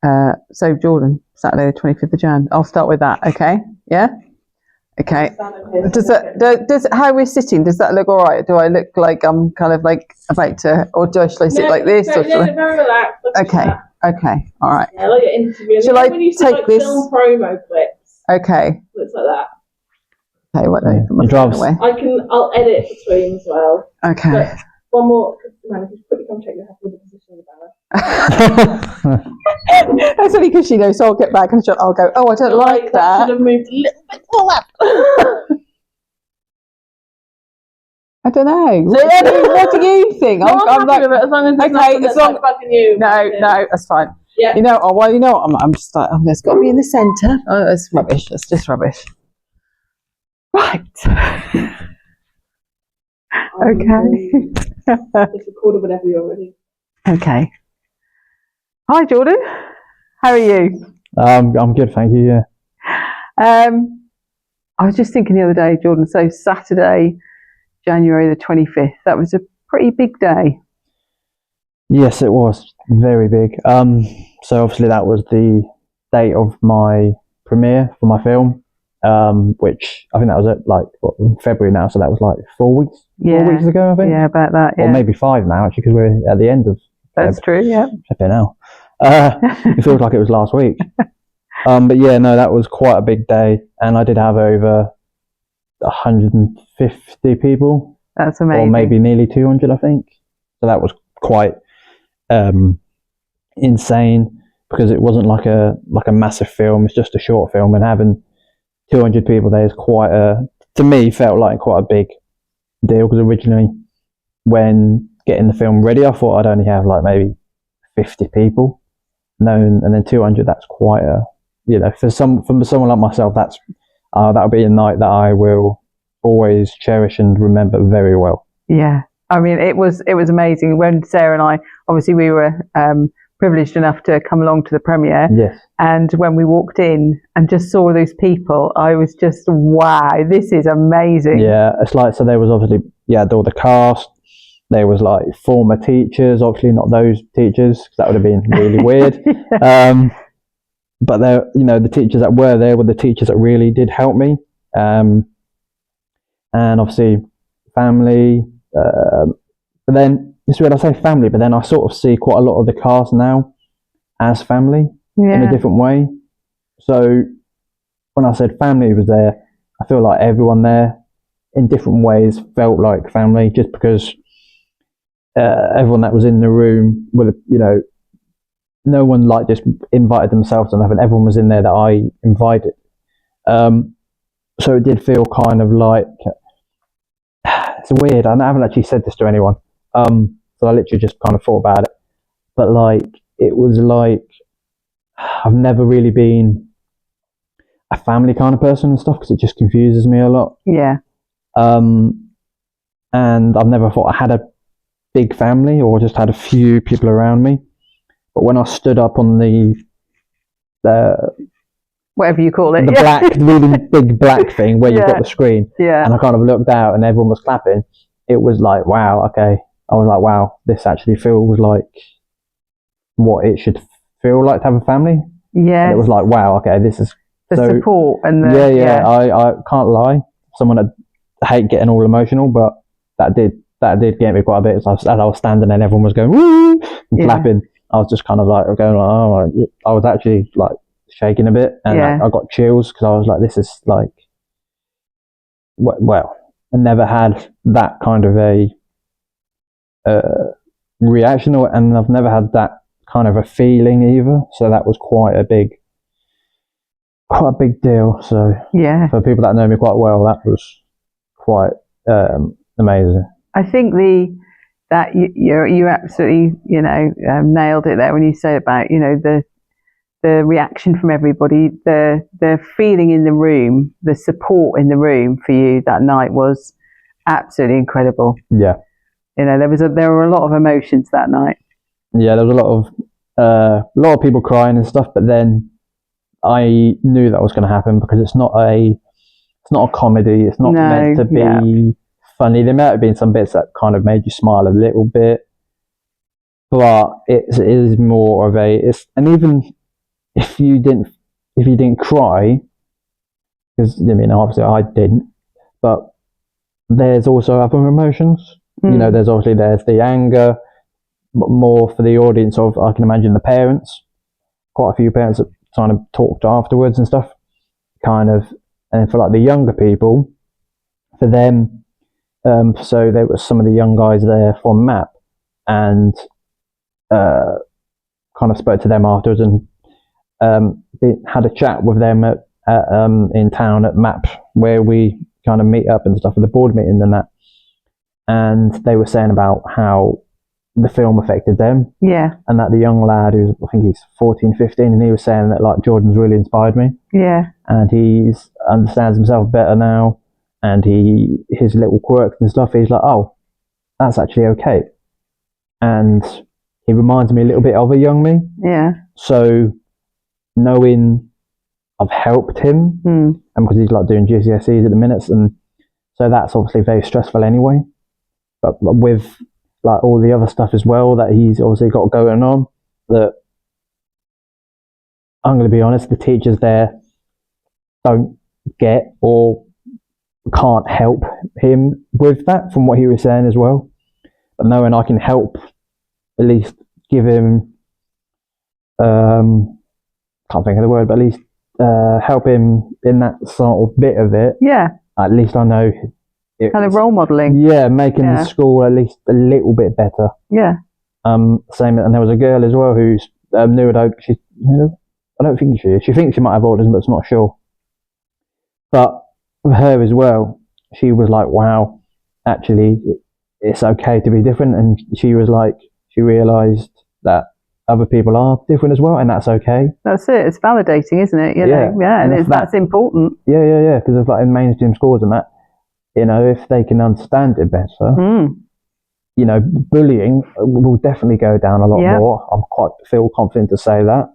So Jordan, Saturday the 25th of Jan. I'll start with that. Okay. Yeah. Okay. Does how we're sitting? Does that look all right? Do I look like I'm kind of like about to, or shall I sit like this? Or very relaxed. Okay. Okay. All right. Yeah, like your interview. Shall I when you see, take like, this film promo clips? Okay. Looks like that. Okay. What? Away. I'll edit between as well. Okay. But one more. Man, if you quickly come check your happy with the position of the banner. That's only because she knows, so I'll get back and I'll go, oh, I don't like that. Should have moved a little bit more left. I don't know. What do you think? No, I'm happy with it, as long as it's okay, as long as bugging you. No, that's fine. Yeah. I'm just like, it's got to be in the centre. Oh, that's rubbish. That's just rubbish. Right. Okay. It's recorded whenever you're ready. Okay. Hi, Jordan. How are you? I'm good, thank you. Yeah. I was just thinking the other day, Jordan. So Saturday, January the 25th. That was a pretty big day. Yes, it was very big. So obviously that was the date of my premiere for my film, which I think that was in February now. So that was like 4 weeks. Yeah. 4 weeks ago, I think. Yeah, about that. Yeah. Or maybe 5 now, actually, because we're at the end of. That's true. Yeah. Now. It feels like it was last week. But yeah, no, that was quite a big day, and I did have over 150 people. That's amazing. Or maybe nearly 200, I think. So that was quite insane, because it wasn't like a massive film. It's just a short film, and having 200 people there is to me, felt like quite a big deal, because originally when getting the film ready, I thought I'd only have like maybe 50 people. And then 200, that's quite for someone like myself, that'll be a night that I will always cherish and remember very well. Yeah, I mean, it was amazing when Sarah and I, obviously we were privileged enough to come along to the premiere. Yes. And when we walked in and just saw those people, I was just, wow, this is amazing. Yeah, it's like, so there was obviously, all the cast. There was like former teachers, obviously not those teachers, because that would have been really weird. Yeah. But there, the teachers that were there were the teachers that really did help me. And obviously family. But then it's weird I say family, but then I sort of see quite a lot of the cast now as family in a different way. So when I said family was there, I feel like everyone there in different ways felt like family, just because everyone that was in the room with, no one like just invited themselves and everyone was in there that I invited. So it did feel kind of like, it's weird. I haven't actually said this to anyone. So I literally just kind of thought about it. But like, it was like, I've never really been a family kind of person and stuff, because it just confuses me a lot. Yeah. And I've never thought I had a big family or just had a few people around me. But when I stood up on the whatever you call it, the black, really big black thing where you've got the screen, and I kind of looked out and everyone was clapping, it was like, wow, okay. I was like, wow, this actually feels like what it should feel like to have a family. Yeah. And it was like, wow, okay, this is the support and the I can't lie. Someone that I hate getting all emotional, but that did get me quite a bit. As I was standing there and everyone was going woo and clapping, I was just kind of like going, I was actually like shaking a bit, and I got chills, because I was like, this is like, well, I never had that kind of a reaction, and I've never had that kind of a feeling either. So that was quite a big deal. So for people that know me quite well, that was quite amazing. I think that you absolutely nailed it there when you say about the reaction from everybody, the feeling in the room, the support in the room for you that night was absolutely incredible. Yeah. There were a lot of emotions that night. Yeah, there was a lot of people crying and stuff, but then I knew that was going to happen, because it's not a comedy. It's not meant to be funny. There might have been some bits that kind of made you smile a little bit, but it is more of and even if you didn't cry, because I mean obviously I didn't, but there's also other emotions. You know, there's the anger, more for the audience of, I can imagine, the parents, quite a few parents that kind of talked afterwards and stuff, kind of, and for like the younger people, for them, so there was some of the young guys there from MAP, and kind of spoke to them afterwards, and had a chat with them in town at MAP, where we kind of meet up and stuff, with the board meeting and that, and they were saying about how the film affected them. Yeah. And that the young lad, who's, I think he's 14, 15, and he was saying that like Jordan's really inspired me. Yeah. And he understands himself better now, and his little quirks and stuff, he's like, oh, that's actually okay. And he reminds me a little bit of a young me. Yeah. So knowing I've helped him, and because he's like doing GCSEs at the minute, and so that's obviously very stressful anyway. But with like all the other stuff as well that he's obviously got going on, that I'm going to be honest, the teachers there don't get or can't help him with that, from what he was saying as well. But knowing I can help, at least give him, can't think of the word, but at least help him in that sort of bit of it. Yeah. At least I know. Kind of role modelling. Yeah, making the school at least a little bit better. Yeah. Same, and there was a girl as well who's neurotypical. I don't think she is. She thinks she might have autism, but it's not sure. But with her as well, she was like, "Wow, actually, it's okay to be different." And she was like, she realised that other people are different as well, and that's okay. That's it. It's validating, isn't it? You know? Yeah, and that's important. Yeah. Because of like in mainstream schools and that, you know, if they can understand it better, you know, bullying will definitely go down a lot more. I'm feel confident to say that,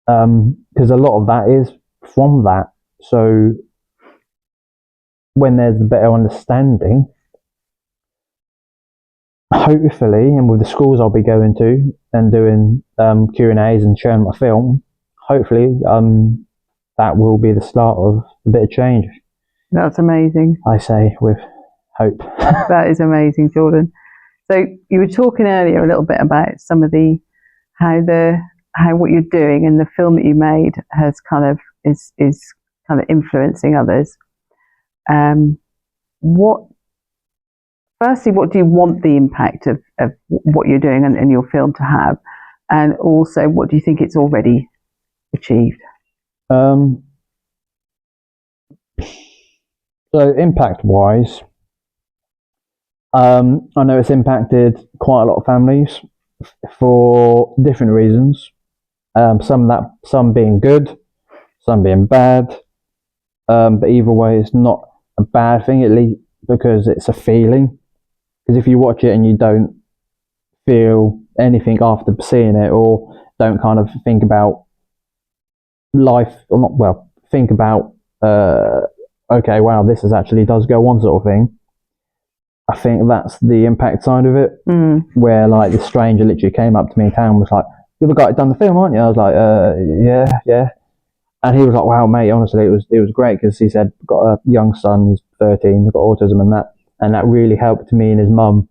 because a lot of that is from that. So when there's a better understanding, hopefully, and with the schools I'll be going to and doing Q&As and showing my film, hopefully that will be the start of a bit of change. That's amazing. I say with hope. That is amazing, Jordan. So you were talking earlier a little bit about some of how what you're doing and the film that you made has kind of is kind of influencing others. Firstly, what do you want the impact of what you're doing and your film to have? And also, what do you think it's already achieved? So impact-wise, I know it's impacted quite a lot of families for different reasons. Some being good, some being bad. But either way, it's not a bad thing, at least because it's a feeling. Because if you watch it and you don't feel anything after seeing it, or don't kind of think about life, or not, well, think about okay, wow, this actually does go on, sort of thing. I think that's the impact side of it, where like the stranger literally came up to me in town and was like, "You're the guy that done the film, aren't you?" I was like, yeah. And he was like, "Wow, mate, honestly, it was great," because he said, got a young son, he's 13, he's got autism and that really helped me and his mum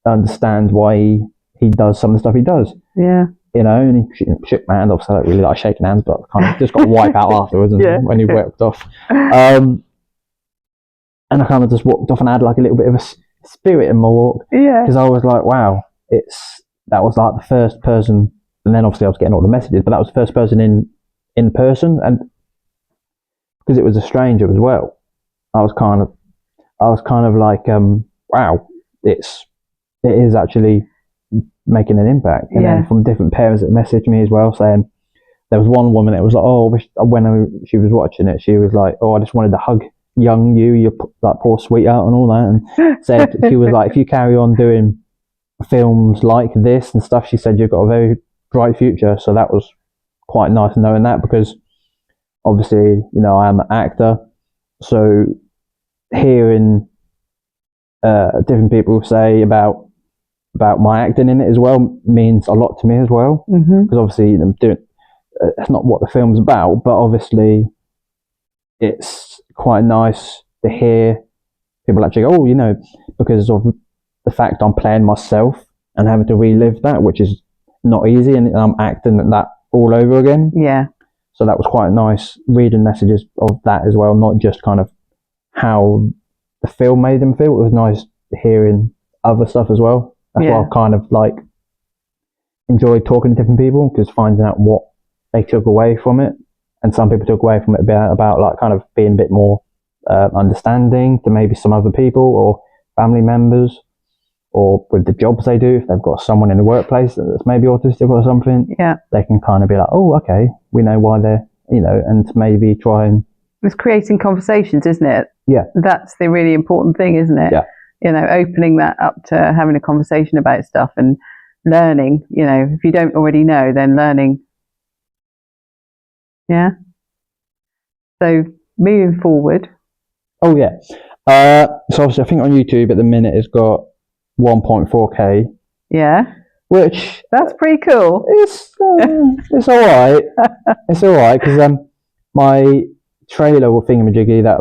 understand why he does some of the stuff he does. Yeah. You know, and he shook my hand off, so I don't really like shaking hands, but kind of just got to wipe out afterwards when he walked off. And I kind of just walked off and had like a little bit of a spirit in my walk. Yeah. Because I was like, wow, that was like the first person, and then obviously I was getting all the messages, but that was the first person in person, and because it was a stranger as well, I was kind of like, wow, it is actually making an impact. And then from different parents that messaged me as well, saying, there was one woman that was like, oh, when she was watching it, she was like, oh, I just wanted to hug young you like poor sweetheart and all that, and said, she was like, if you carry on doing films like this and stuff, she said, you've got a very bright future. So that was quite nice knowing that, because obviously, you know, I am an actor, so hearing different people say about my acting in it as well means a lot to me as well, because obviously I'm doing it's not what the film's about, but obviously it's quite nice to hear people actually go, oh, you know, because of the fact I'm playing myself and having to relive that, which is not easy, and I'm acting that all over again. Yeah. So that was quite nice reading messages of that as well, not just kind of how the film made them feel. It was nice hearing other stuff as well. That's why I kind of like enjoyed talking to different people, because finding out what they took away from it. And some people took away from it about like kind of being a bit more understanding to maybe some other people or family members, or with the jobs they do, if they've got someone in the workplace that's maybe autistic or something, they can kind of be like, oh, okay, we know why they're, you know, and maybe try and... It's creating conversations, isn't it? Yeah. That's the really important thing, isn't it? Yeah. You know, opening that up to having a conversation about stuff and learning, you know, if you don't already know, then learning. Yeah. So moving forward. Oh, yeah. So obviously I think on YouTube at the minute it's got 1.4K. Yeah. Which... That's pretty cool. It's all right. It's all right, because my trailer or thingamajiggy that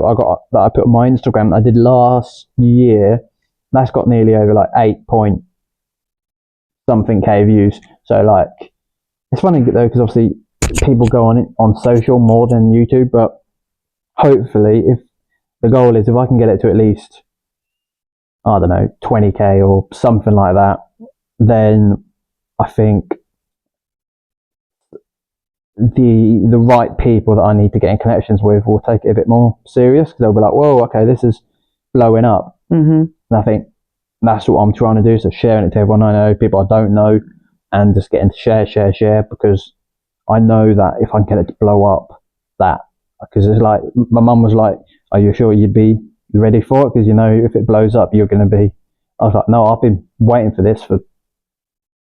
I put on my Instagram that I did last year, that's got nearly over like 8 point something K views. So like, it's funny though, because obviously people go on it on social more than YouTube, but hopefully, if the goal is, if I can get it to at least, I don't know, 20K or something like that, then I think the right people that I need to get in connections with will take it a bit more serious, because they'll be like, whoa, okay, this is blowing up. And I think that's what I'm trying to do, so sharing it to everyone I know, people I don't know, and just getting to share, because I know that if I can get it to blow up, because it's like, my mum was like, are you sure you'd be ready for it? Because, you know, if it blows up, you're going to be... I was like, no, I've been waiting for this for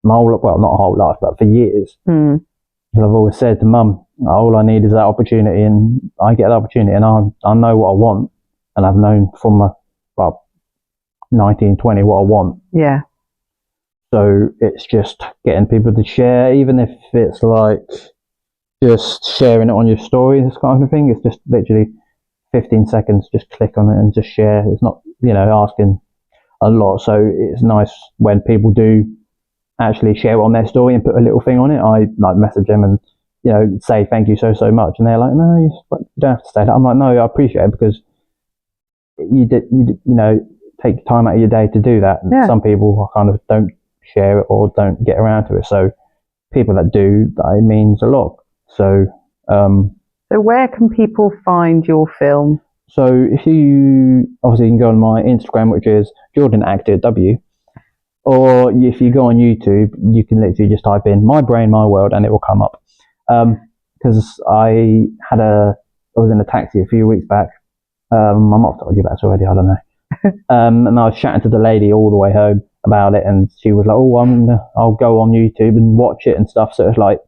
my whole, well, not a whole life, but for years. I've always said to mum, all I need is that opportunity, and I get the opportunity, and I know what I want, and I've known from my 19, 20 what I want. Yeah. So it's just getting people to share, even if it's like just sharing it on your story, this kind of thing. It's just literally 15 seconds, just click on it and just share. It's not, you know, asking a lot. So it's nice when people do actually share it on their story and put a little thing on it. I like message them and, you know, say thank you so much, and they're like, no, you don't have to say that. I'm like, no, I appreciate it, because you know, take time out of your day to do that. And some people kind of don't share it or don't get around to it. So people that do, that means a lot. So so where can people find your film? So if you obviously can go on my Instagram, which is Jordan Actor W, or if you go on YouTube, you can literally just type in "My Brain, My World" and it will come up. Because I was in a taxi a few weeks back. I might have told you about this already, I don't know. And I was chatting to the lady all the way home about it, and she was like, "Oh, I'll go on YouTube and watch it and stuff." So it's like,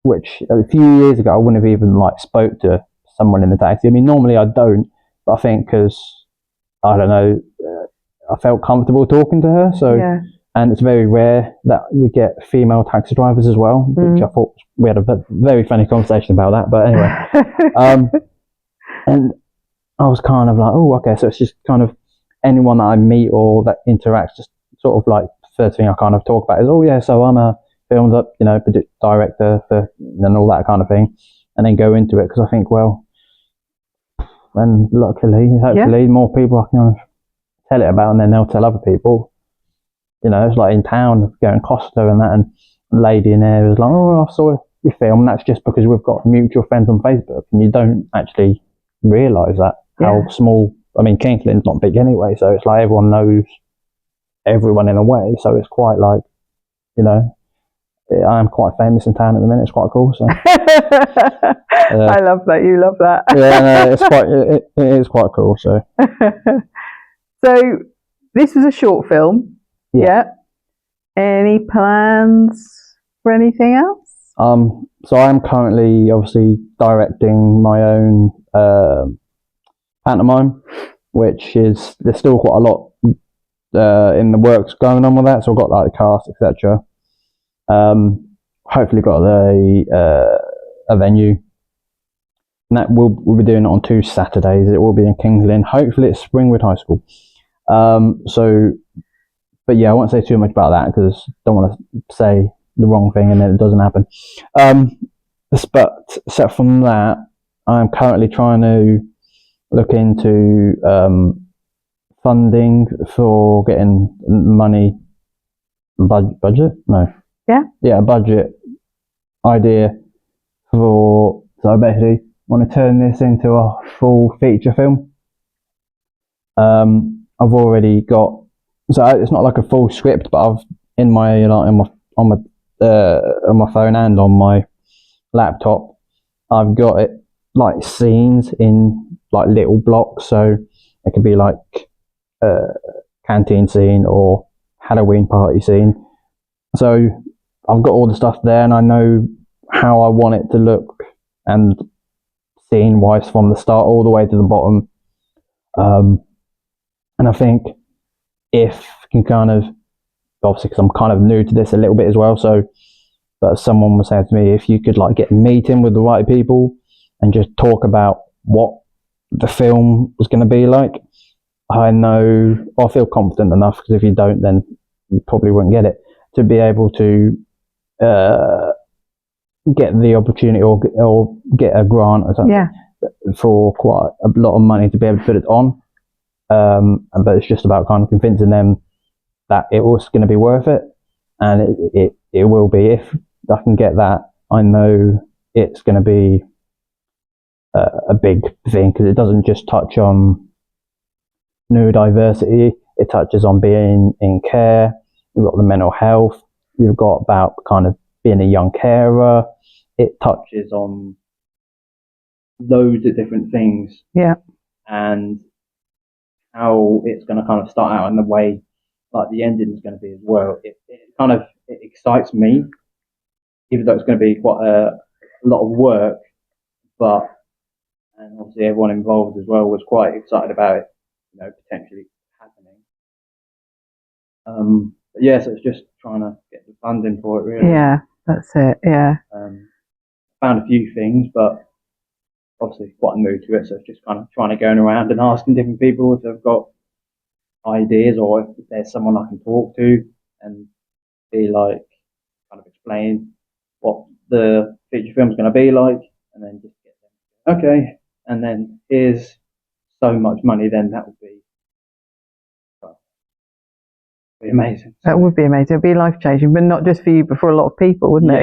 which a few years ago I wouldn't have even like spoke to someone in the taxi. I mean, normally I don't, but I think because I don't know, I felt comfortable talking to her. So, and it's very rare that we get female taxi drivers as well, which I thought we had a very funny conversation about that. But anyway, and I was kind of like, oh, okay. So it's just kind of anyone that I meet or that interacts, just sort of like first thing I kind of talk about is, oh yeah, so I'm a filmed up, you know, director for, and all that kind of thing, and then go into it, because I think, well, and luckily, hopefully, more people I can tell it about, and then they'll tell other people. You know, it's like in town, going Costa and that, and a lady in there was like, oh, I saw your film, and that's just because we've got mutual friends on Facebook, and you don't actually realise that, how small, I mean, Kingsland's not big anyway, so it's like everyone knows everyone in a way, so it's quite like, you know, I am quite famous in town at the minute. It's quite cool. So I love that. You love that. Yeah, no, it is quite cool. So so this was a short film. Yeah. Any plans for anything else? So I'm currently obviously directing my own pantomime, which is, there's still quite a lot in the works going on with that. So I've got like the cast, etc. hopefully got a venue. And that we'll be doing it on 2 Saturdays. It will be in Kings Lynn. Hopefully it's Springwood High School. But yeah, I won't say too much about that because I don't want to say the wrong thing and then it doesn't happen. But except from that, I'm currently trying to look into funding for getting money. Budget? No. Yeah. Yeah, a budget idea for. So I basically want to turn this into a full feature film. I've already got, so it's not like a full script, but I've on my phone and on my laptop, I've got it like scenes in like little blocks. So it could be like a canteen scene or Halloween party scene. So I've got all the stuff there, and I know how I want it to look, and scene wise from the start all the way to the bottom. And I think if you can kind of, obviously because I'm kind of new to this a little bit as well, so but someone was saying to me, if you could like get a meeting with the right people and just talk about what the film was going to be like, I feel confident enough, because if you don't, then you probably won't get it, to be able to get the opportunity or get a grant or something for quite a lot of money to be able to put it on. But it's just about kind of convincing them that it was going to be worth it, and it will be. If I can get that, I know it's going to be a big thing, because it doesn't just touch on neurodiversity, it touches on being in care. You've got the mental health, you've got about kind of being a young carer. It touches on loads of different things. Yeah. And how it's going to kind of start out and the way like the ending is going to be as well. It excites me, even though it's going to be quite a lot of work, and obviously everyone involved as well was quite excited about it, potentially happening. But yeah, so it's just trying to get the funding for it, really. Yeah, that's it. Yeah. Found a few things, but obviously quite new to it, so it's just kind of trying to go around and asking different people if they've got ideas, or if there's someone I can talk to and be like, kind of explain what the feature film's going to be like, and then just get them, okay, and then here's so much money, then that would be, amazing. That would be amazing. It'd be life changing, but not just for you, but for a lot of people, wouldn't it?